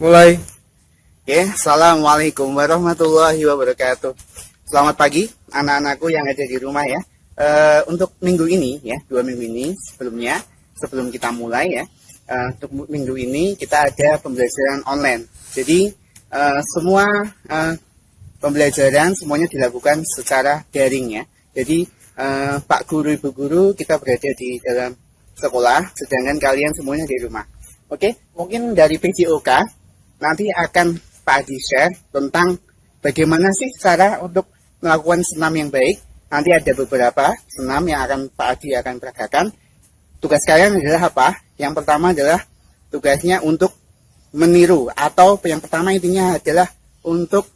Mulai. Oke, assalamualaikum warahmatullahi wabarakatuh. Selamat pagi, anak-anakku yang ada di rumah ya. Untuk minggu ini ya, 2 minggu ini sebelum kita mulai ya. Untuk minggu ini kita ada pembelajaran online. Jadi semua pembelajaran semuanya dilakukan secara daring ya. Jadi Pak Guru, Ibu Guru kita berada di dalam sekolah, sedangkan kalian semuanya di rumah. Oke, mungkin dari PJOK nanti akan Pak Adi share tentang bagaimana sih cara untuk melakukan senam yang baik. Nanti ada beberapa senam yang akan Pak Adi akan peragakan. Tugas kalian adalah apa? Yang pertama adalah tugasnya untuk meniru, atau yang pertama intinya adalah untuk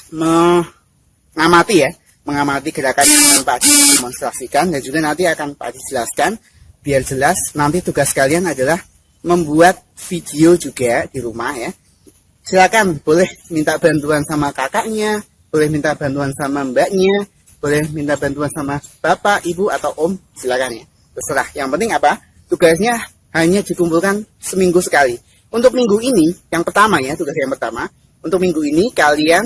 mengamati gerakan yang Pak Adi demonstrasikan, dan juga nanti akan Pak Adi jelaskan biar jelas. Nanti tugas kalian adalah membuat video juga di rumah ya. Silakan, boleh minta bantuan sama kakaknya, boleh minta bantuan sama mbaknya, boleh minta bantuan sama bapak, ibu, atau om, silakan ya. Terserah. Yang penting apa? Tugasnya hanya dikumpulkan seminggu sekali. Untuk minggu ini, yang pertama ya, tugas yang pertama, untuk minggu ini kalian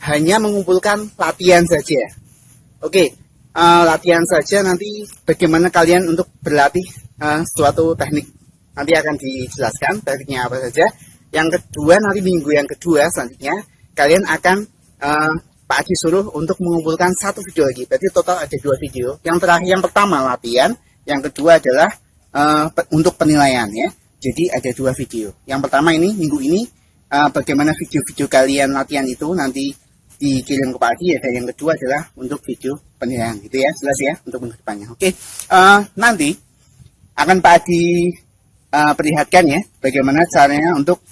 hanya mengumpulkan latihan saja. Oke, latihan saja. Nanti bagaimana kalian untuk berlatih suatu teknik. Nanti akan dijelaskan tekniknya apa saja. Yang kedua, nanti minggu yang kedua selanjutnya kalian akan Pak Adi suruh untuk mengumpulkan 1 video lagi. Berarti total ada 2 video. Yang terakhir, yang pertama latihan, yang kedua adalah untuk penilaian ya. Jadi ada 2 video. Yang pertama ini minggu ini bagaimana video-video kalian latihan itu nanti dikirim ke Pak Adi ya. Dan yang kedua adalah untuk video penilaian gitu ya. Jelas ya untuk minggu depannya. Oke, nanti akan Pak Adi perlihatkan ya bagaimana caranya untuk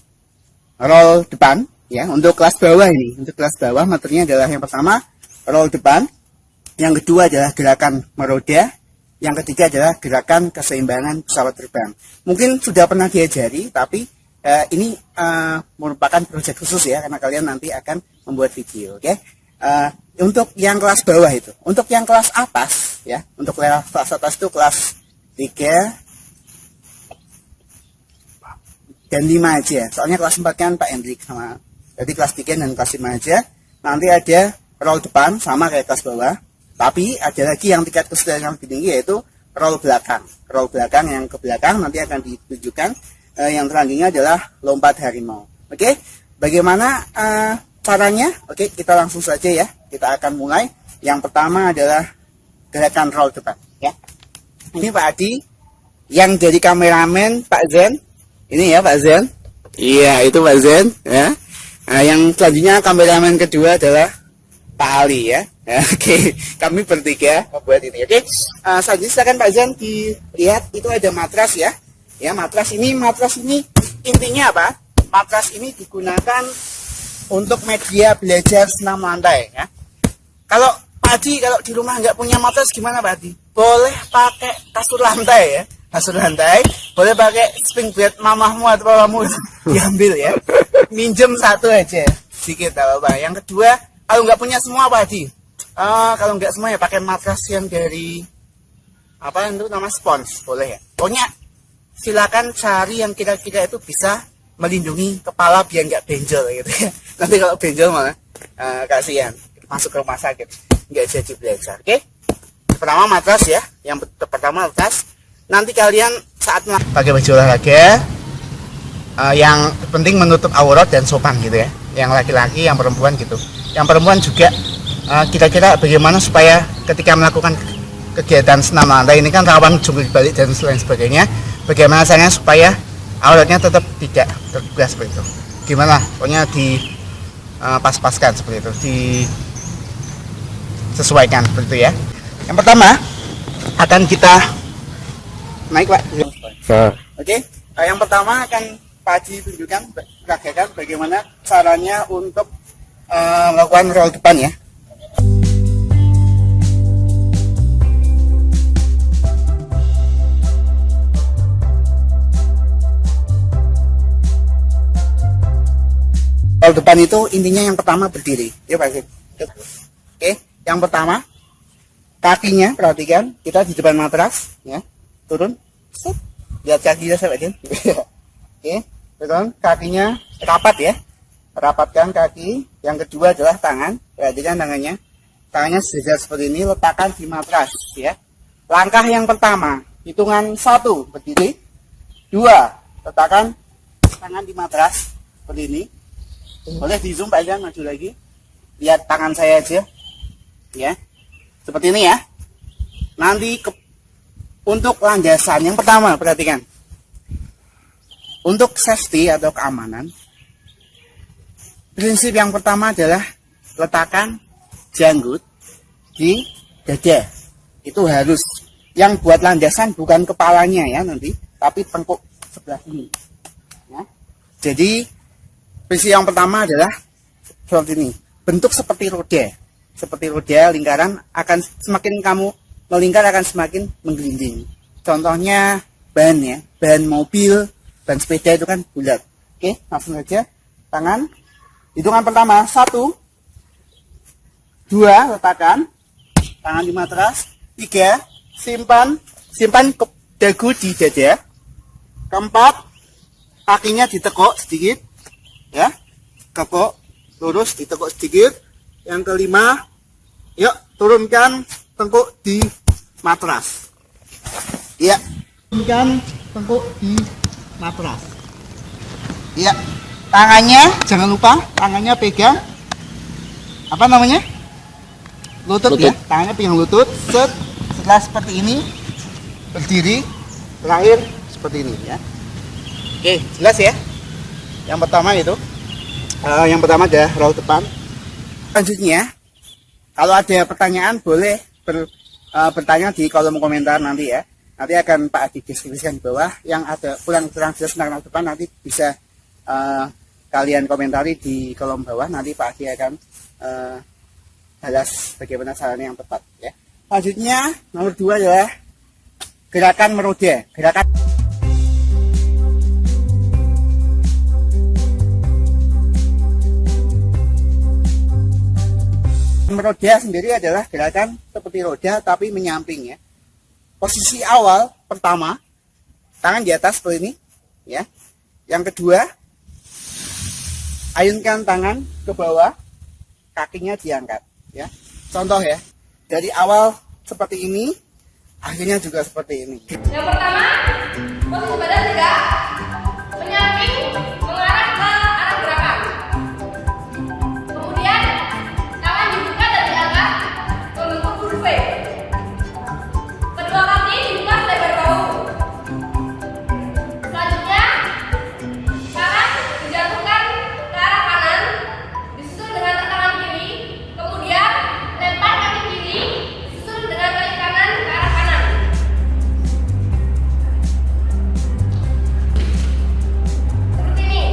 roll depan ya. Untuk kelas bawah ini, untuk kelas bawah materinya adalah yang pertama roll depan, yang kedua adalah gerakan meroda, yang ketiga adalah gerakan keseimbangan pesawat terbang. Mungkin sudah pernah diajari, tapi ini merupakan proyek khusus ya, karena kalian nanti akan membuat video. Oke, untuk yang kelas bawah itu. Untuk yang kelas atas ya, untuk kelas atas itu kelas 3 dan 5 aja. Soalnya kelas 4 kan Pak Hendrik sama. Jadi kelas 3 dan kelas 5 aja. Nanti ada roll depan sama kayak kelas bawah. Tapi ada lagi yang tingkat kesulitan yang lebih tinggi, yaitu roll belakang. Roll belakang yang ke belakang nanti akan ditunjukkan. Yang selanjutnya adalah lompat harimau. Oke, bagaimana caranya? Oke, kita langsung saja ya. Kita akan mulai. Yang pertama adalah gerakan roll depan ya. Ini Pak Adi, yang jadi kameramen Pak Zen. Ini ya Pak Zen. Iya, itu Pak Zen ya. Nah, yang selanjutnya kameramen kedua adalah Pak Ali ya. Oke, kami bertiga membuat ini. Oke, selanjutnya silakan Pak Zen dilihat, itu ada matras ya. Ya, matras ini intinya apa? Matras ini digunakan untuk media belajar senam lantai ya. Kalau Pak Adi kalau di rumah nggak punya matras gimana Pak Adi? Boleh pakai kasur lantai ya. Kasur lantai, boleh pakai spring bed mamahmu atau papamu, diambil ya. Minjem 1 aja, sedikit apa-apa. Yang kedua, kalau nggak punya semua Pak Adi, kalau nggak semua ya pakai matras yang dari apa itu nama spons, boleh ya. Pokoknya silakan cari yang kira-kira itu bisa melindungi kepala biar nggak benjol gitu ya. Nanti kalau benjol malah kasihan masuk ke rumah sakit, nggak jadi belajar. Oke, pertama matras ya. Yang pertama matras. Nanti kalian saat pakai baju olahraga yang penting menutup aurat dan sopan gitu ya. Yang laki-laki, yang perempuan gitu. Yang perempuan juga kira-kira bagaimana supaya ketika melakukan kegiatan senam lantai ini kan rawan jungkir balik dan lain sebagainya. Bagaimana caranya supaya auratnya tetap tidak terbuka seperti itu. Gimana? Pokoknya pas-paskan seperti itu, disesuaikan seperti itu ya. Yang pertama akan kita naik Pak. Oke, yang pertama akan Pak Haji tunjukkan, peragakan bagaimana caranya untuk melakukan roll depan ya. Roll depan itu intinya yang pertama berdiri ya Pak Haji. Oke, yang pertama kakinya perhatikan, kita di depan matras ya. Turun, lihat kakinya saya Pak. Oke, betul, kakinya rapat ya, rapatkan kaki. Yang kedua adalah tangan, perhatikan tangannya sejajar seperti ini, letakkan di matras ya. Langkah yang pertama, hitungan 1 berdiri, 2 letakkan tangan di matras seperti ini. Boleh di zoom Pak Ijan, maju lagi, lihat tangan saya aja ya, seperti ini ya. Nanti untuk landasan yang pertama, perhatikan, untuk safety atau keamanan, prinsip yang pertama adalah letakkan janggut di dada. Itu harus. Yang buat landasan bukan kepalanya ya nanti, tapi tengkuk sebelah sini ya. Jadi prinsip yang pertama adalah seperti ini, bentuk seperti roda. Seperti roda lingkaran, akan semakin kamu melingkar akan semakin menggelinding. Contohnya ban ya, ban mobil, ban sepeda itu kan bulat. Oke, langsung aja tangan. Hitungan pertama, 1, 2 letakkan tangan di matras, 3 simpan ke dagu di dada, 4 kakinya ditekuk sedikit ya, tekuk lurus, ditekuk sedikit. Yang kelima, yuk turunkan tengkuk di matras ya, turunkan tengkuk di matras ya. Tangannya jangan lupa, tangannya pegang apa namanya, lutut ya, tangannya pegang lutut. Setelah seperti ini berdiri, terakhir seperti ini ya. Oke, jelas ya. Yang pertama itu yang pertama adalah roll depan. Selanjutnya, kalau ada pertanyaan boleh bertanya di kolom komentar nanti ya. Nanti akan Pak Adi deskripsikan di bawah. Yang ada kurang jelas tentang roll depan nanti bisa kalian komentari di kolom bawah. Nanti Pak Adi akan balas bagaimana caranya yang tepat ya. Selanjutnya nomor 2 adalah gerakan meroda. Gerakan meroda sendiri adalah gerakan seperti roda tapi menyamping ya. Posisi awal pertama, tangan di atas seperti ini ya. Yang kedua, ayunkan tangan ke bawah, kakinya diangkat ya. Contoh ya, dari awal seperti ini, akhirnya juga seperti ini. Yang pertama, posisi badan tegak, menyamping, mengarah ke arah gerakan. Kemudian tangan dibuka dan diangkat membentuk huruf V. Kedua kaki dibuka selebar bahu. Selanjutnya, tangan dijatuhkan ke arah kanan, disusul dengan tangan kiri. Kemudian lempar kaki kiri, disusul dengan kaki kanan ke arah kanan. Seperti ini.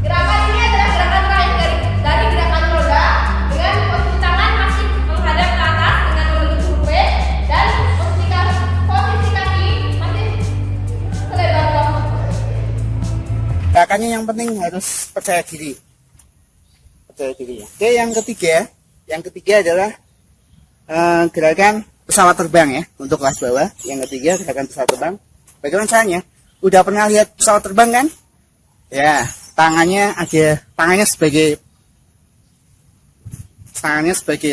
Gerakan ini adalah gerakan terakhir dari gerakan roda, dengan posisi tangan masih menghadap ke atas dengan membentuk huruf V, dan posisi kaki masih selebar bahu. Gerakannya yang penting harus percaya diri. Percaya diri ya. Oke, yang ketiga adalah gerakan pesawat terbang ya, untuk kelas bawah. Yang ketiga gerakan pesawat terbang. Bagaimana caranya? Udah pernah lihat pesawat terbang kan? Ya, tangannya sebagai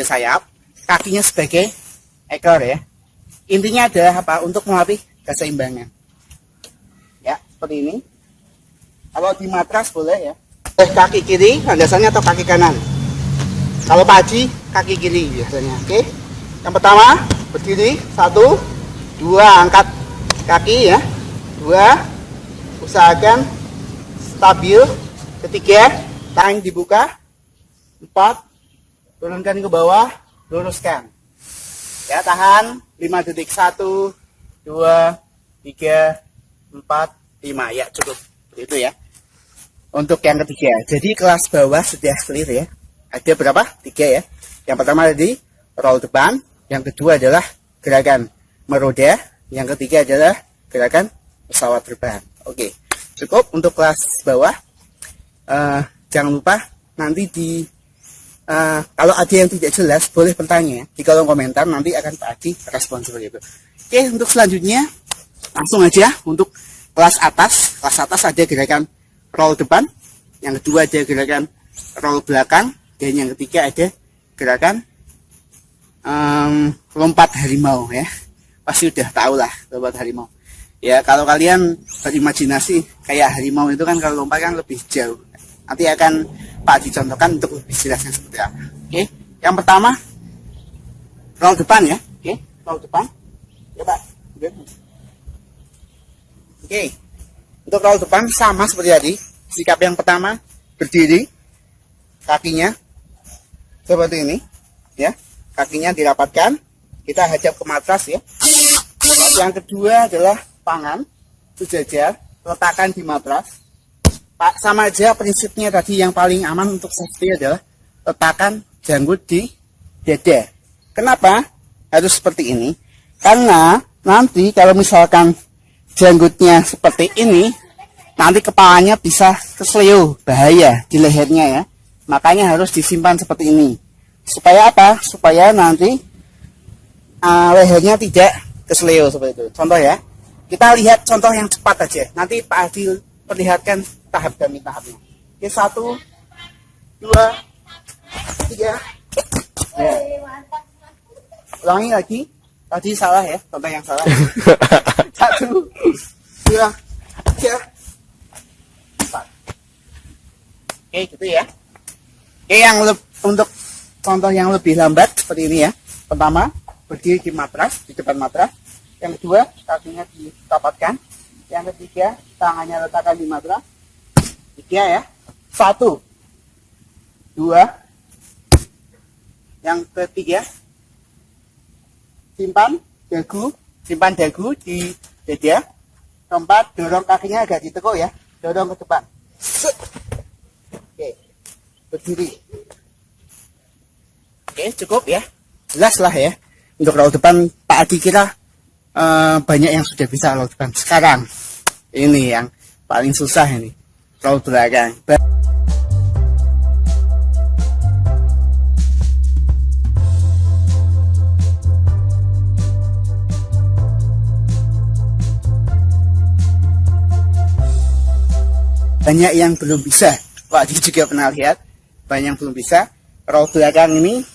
sayap, kakinya sebagai ekor ya. Intinya adalah apa? Untuk melatih keseimbangan. Ya, seperti ini. Kalau di matras boleh ya. Kaki kiri landasannya atau kaki kanan. Kalau Pak Haji, kaki kiri biasanya. Oke. Yang pertama, berdiri. 1, 2, angkat kaki ya. 2, usahakan stabil. 3, tangan dibuka. 4, turunkan ke bawah, luruskan. Ya, tahan 5 detik. 1, 2, 3, 4, 5. Ya, cukup. Itu ya. Untuk yang ketiga. Jadi kelas bawah sudah clear ya. Ada berapa? 3 ya. Yang pertama tadi roll depan, yang kedua adalah gerakan meroda, yang ketiga adalah gerakan pesawat terbang. Oke, cukup untuk kelas bawah. Jangan lupa nanti kalau ada yang tidak jelas boleh bertanya di kolom komentar, nanti akan Pak Adi respon seperti itu. Oke, untuk selanjutnya langsung aja untuk kelas atas ada gerakan roll depan, yang kedua ada gerakan roll belakang, dan yang ketiga ada gerakan lompat harimau ya. Pasti udah tahu lah lompat harimau. Ya kalau kalian berimajinasi kayak harimau itu kan kalau lompat kan lebih jauh. Nanti akan Pak dicontohkan untuk lebih jelasnya seperti apa. Oke, yang pertama roll depan ya. Oke, roll depan. Ya Pak. Oke, untuk roll depan sama seperti tadi. Sikap yang pertama berdiri, kakinya seperti ini, ya. Kakinya dirapatkan, kita hadap ke matras ya. Yang kedua adalah tangan sejajar, letakkan di matras. Pak, sama aja prinsipnya tadi, yang paling aman untuk safety adalah letakkan janggut di dada. Kenapa harus seperti ini? Karena nanti kalau misalkan janggutnya seperti ini, nanti kepalanya bisa kesleo, bahaya di lehernya ya. Makanya harus disimpan seperti ini. Supaya apa? Supaya nanti lehernya tidak kesleo seperti itu. Contoh ya. Kita lihat contoh yang cepat aja. Nanti Pak Adil perlihatkan tahap demi tahapnya. Oke, 1, 2, 3. Ya. Ulangi lagi. Tadi salah ya, contoh yang salah. 1, 2, 3, 4. Oke, gitu ya. Oke, untuk contoh yang lebih lambat seperti ini ya. Pertama, berdiri di matras, di depan matras. Yang kedua, kakinya ditapatkan. Yang ketiga, tangannya letakkan di matras. 3 ya. 1, 2. Yang ketiga, simpan dagu di dada. Keempat, dorong kakinya agak ditekuk ya, dorong ke depan. Oke, berdiri. Oke, cukup ya, jelas lah ya. Untuk roll depan Pak Adi kira banyak yang sudah bisa roll depan. Sekarang ini yang paling susah ini, roll belakang. Banyak yang belum bisa. Pak Adi juga pernah lihat. Banyak yang belum bisa. Roll belakang ini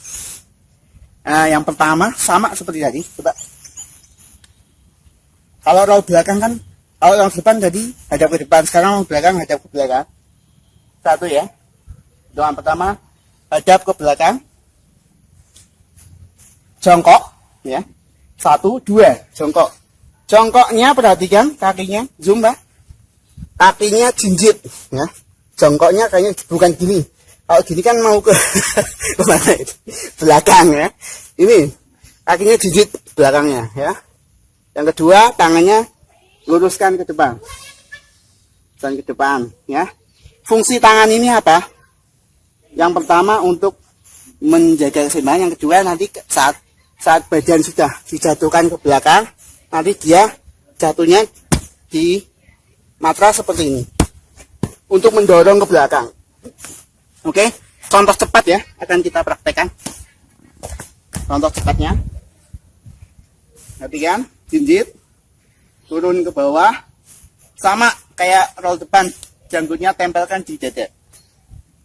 yang pertama sama seperti tadi. Coba. Kalau roll belakang kan, kalau roll depan tadi hadap ke depan. Sekarang roll belakang hadap ke belakang. 1 ya. Doang pertama hadap ke belakang. Jongkok ya. 1, 2 jongkok. Jongkoknya perhatikan kakinya. Zoom Pak. Kakinya jinjit ya, jongkoknya kayaknya bukan gini. Kalau gini kan mau ke kemana itu? Belakang ya. Ini kakinya jinjit belakangnya ya. Yang kedua, tangannya luruskan ke depan dan ke depan ya. Fungsi tangan ini apa? Yang pertama untuk menjaga keseimbangan. Yang kedua nanti saat badan sudah dijatuhkan ke belakang, nanti dia jatuhnya di matras seperti ini untuk mendorong ke belakang. Oke, contoh cepat ya akan kita praktekkan. Contoh cepatnya, perhatikan, jinjit turun ke bawah, sama kayak roll depan, janggutnya tempelkan di dada.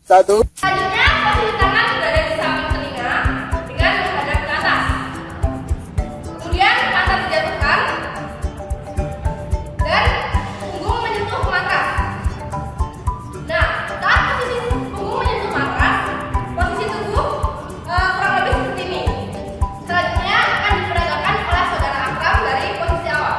1. Selanjutnya, posisi tangan berada di samping telinga dengan menghadap ke atas. Kemudian pantat dijatuhkan dan punggung menyentuh matras. Nah, saat posisi punggung menyentuh matras, posisi tubuh kurang lebih seperti ini. Selanjutnya akan diperagakan oleh saudara Akram dari posisi awal.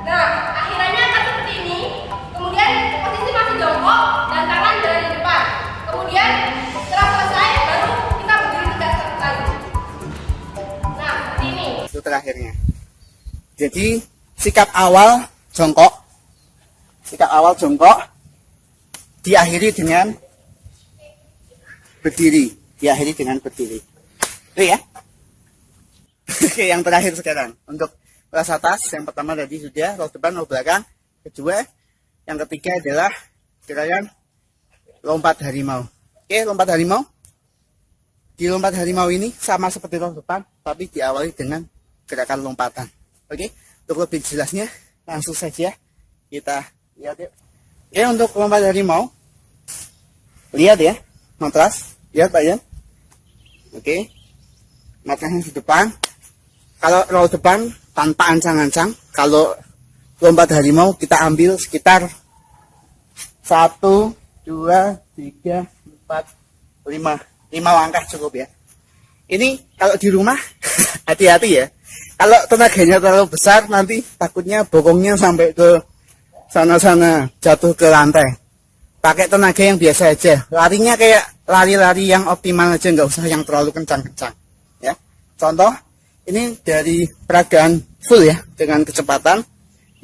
Nah, akhirannya akan seperti ini. Kemudian posisi masih jongkok dan tangan berada di depan. Kemudian setelah selesai baru kita berdiri 3 kali. Nah, seperti ini. Itu terakhirnya. Jadi sikap awal jongkok, diakhiri dengan berdiri, Itu ya. Oke, yang terakhir sekarang untuk kelas atas. Yang pertama tadi sudah roll depan, roll belakang. Kedua Yang ketiga adalah gerakan lompat harimau. Oke, lompat harimau. Di lompat harimau ini sama seperti roll depan, tapi diawali dengan gerakan lompatan. Oke, untuk lebih jelasnya langsung saja kita lihat ya. Oke, untuk lompat harimau, lihat ya, matras, lihat Pak ya. Oke, matrasnya di depan. Kalau roll depan tanpa ancang-ancang, kalau lompat harimau kita ambil sekitar 1, 2, 3, 4, 5 langkah cukup ya. Ini kalau di rumah hati-hati ya. Kalau tenaganya terlalu besar nanti takutnya bokongnya sampai ke sana-sana, jatuh ke lantai. Pakai tenaga yang biasa aja. Larinya kayak lari-lari yang optimal aja, nggak usah yang terlalu kencang-kencang. Ya. Contoh, ini dari peragaan full ya dengan kecepatan.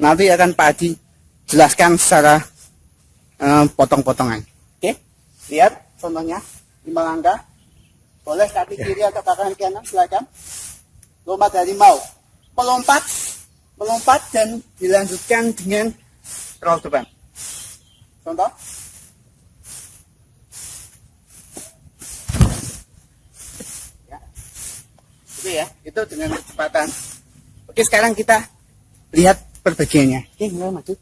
Nanti akan Pak Adi jelaskan secara potong-potongan. Oke, lihat contohnya 5 langkah. Boleh kaki kiri atau kaki kanan, silakan. Lompat harimau, melompat dan dilanjutkan dengan roll depan. Contoh. Ya. Itu ya, itu dengan kecepatan. Oke, sekarang kita lihat perbagiannya. Oke, mulai maju.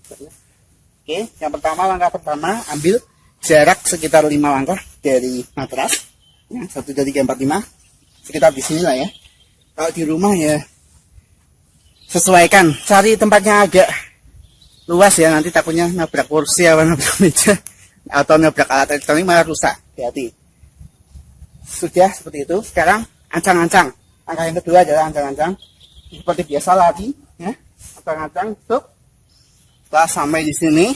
Oke, yang pertama, langkah pertama, ambil jarak sekitar 5 langkah dari matras. Ya, 1, 2, 3, 4, 5. Sekitar di sini lah ya. Kalau di rumah ya, sesuaikan. Cari tempatnya agak luas ya, nanti takutnya nabrak kursi atau nabrak meja. Atau nabrak alat elektronik malah rusak. Hati-hati. Sudah seperti itu. Sekarang, ancang-ancang. Langkah yang kedua adalah ancang-ancang. Seperti biasa lagi. Ya. Ancang-ancang. Setelah sampai di sini,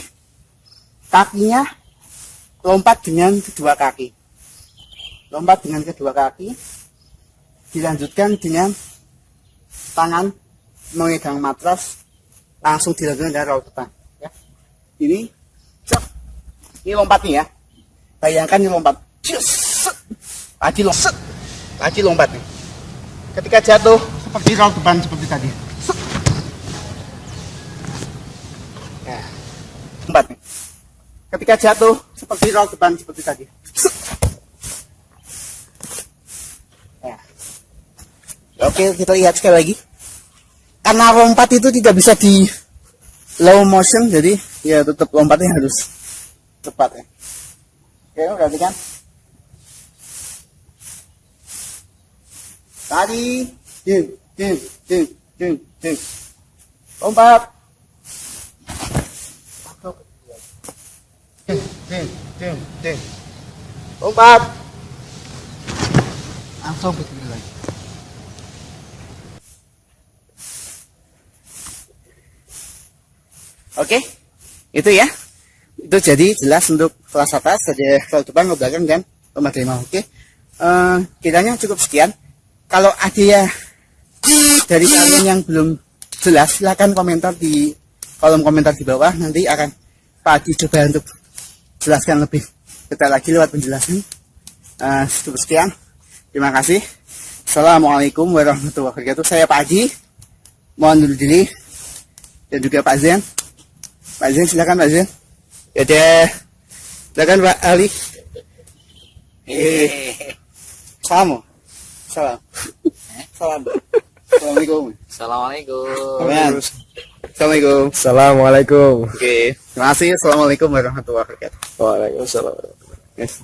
kakinya lompat dengan kedua kaki. Lompat dengan kedua kaki, dilanjutkan dengan tangan memegang matras, langsung dilanjutkan dari roll depan. Ya. Ini, cek. Ini lompat nih ya. Bayangkan ini lompat. Lagi lompat nih. Ketika jatuh, seperti roll depan seperti tadi. Ya. Lompat nih. Ketika jatuh, seperti roll depan seperti tadi. Ya. Oke, kita lihat sekali lagi. Karena lompat itu tidak bisa di low motion, jadi ya tetap lompatnya harus cepat ya. Oke, perhatikan. Tadi, ding. Lompat. Ding. Lompat. Langsung begini lagi. Oke, itu ya. Itu jadi jelas untuk kelas atas, ada roll depan, roll belakang, dan lompat harimau. Oke, kiranya cukup sekian. Kalau ada ya dari kalian yang belum jelas, silahkan komentar di kolom komentar di bawah. Nanti akan Pak Adi coba untuk jelaskan lebih detail lagi lewat penjelasan. Cukup sekian. Terima kasih. Assalamualaikum warahmatullahi wabarakatuh. Saya Pak Adi. Mohon dulu diri. Dan juga Pak Zen. Pak Zen, silakan Pak Zen. Ya deh. Silakan Pak Ali. Salam. Assalamualaikum. Assalamualaikum. Assalamualaikum. Assalamualaikum. Oke. Terima kasih. Assalamualaikum warahmatullahi wabarakatuh. Waalaikumsalam. Yes.